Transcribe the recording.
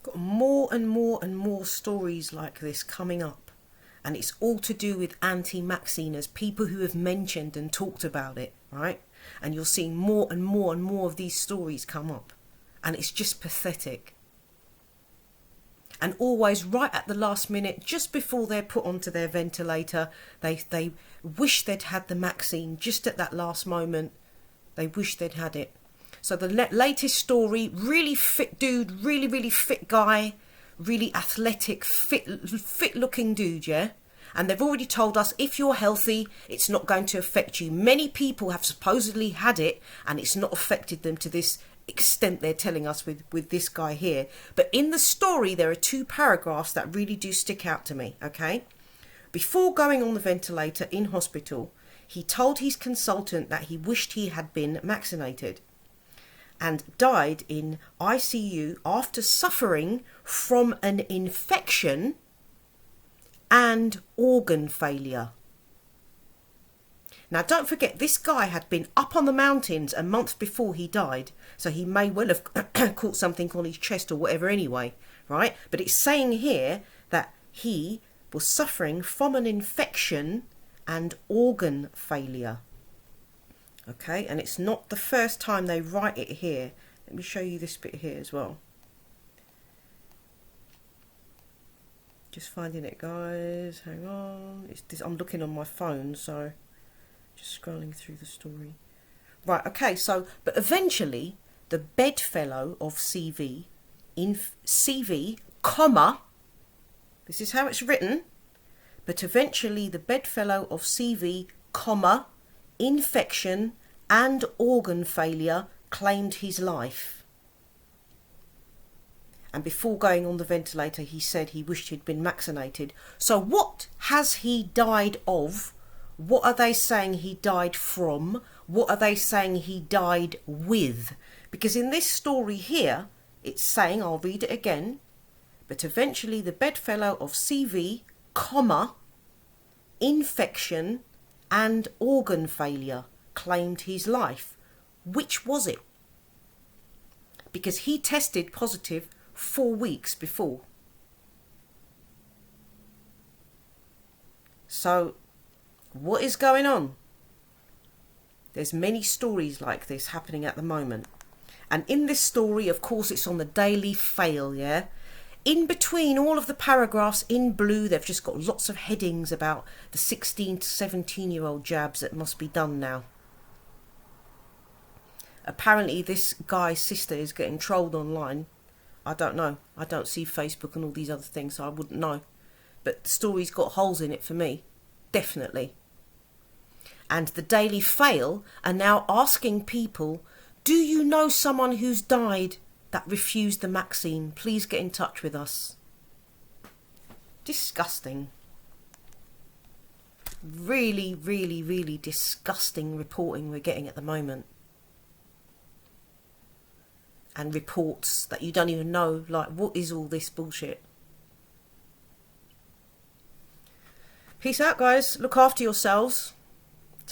Got more and more and more stories like this coming up. And it's all to do with anti-vacciners, people who have mentioned and talked about it, right? And you're seeing more and more and more of these stories come up. And it's just pathetic. And always right at the last minute, just before they're put onto their ventilator, they wish they'd had the vaccine just at that last moment. They wish they'd had it. So the latest story, really fit dude, really fit guy, really athletic, fit looking dude, yeah? And they've already told us if you're healthy, it's not going to affect you. Many people have supposedly had it and it's not affected them to this extent they're telling us with this guy here. But in the story, there are 2 paragraphs that really do stick out to me, okay? Before going on the ventilator in hospital, he told his consultant that he wished he had been vaccinated and died in ICU after suffering from an infection and organ failure. Now, don't forget, this guy had been up on the mountains a month before he died, so he may well have caught something on his chest or whatever anyway, right? But it's saying here that he was suffering from an infection and organ failure. Okay, and it's not the first time they write it here. Let me show you this bit here as well. Just finding it, guys. Hang on. It's this, I'm looking on my phone, so just scrolling through the story. Right, okay, so, but eventually, the bedfellow of CV, in CV, comma, this is how it's written, but eventually the bedfellow of CV, comma, infection and organ failure claimed his life. And before going on the ventilator, he said he wished he'd been vaccinated. So what has he died of? What are they saying he died from? What are they saying he died with? Because in this story here, it's saying, I'll read it again, but eventually the bedfellow of CV, comma, infection and organ failure claimed his life. Which was it? Because he tested positive 4 weeks before. So, what is going on? There's many stories like this happening at the moment. And in this story, of course, it's on the Daily Fail, yeah? In between all of the paragraphs in blue, they've just got lots of headings about the 16 to 17-year-old jabs that must be done now. Apparently, this guy's sister is getting trolled online. I don't know. I don't see Facebook and all these other things, so I wouldn't know. But the story's got holes in it for me. Definitely. And the Daily Fail are now asking people, do you know someone who's died that refused the vaccine? Please get in touch with us. Disgusting. Really, really, really disgusting reporting we're getting at the moment. And reports that you don't even know, like, what is all this bullshit? Peace out, guys. Look after yourselves.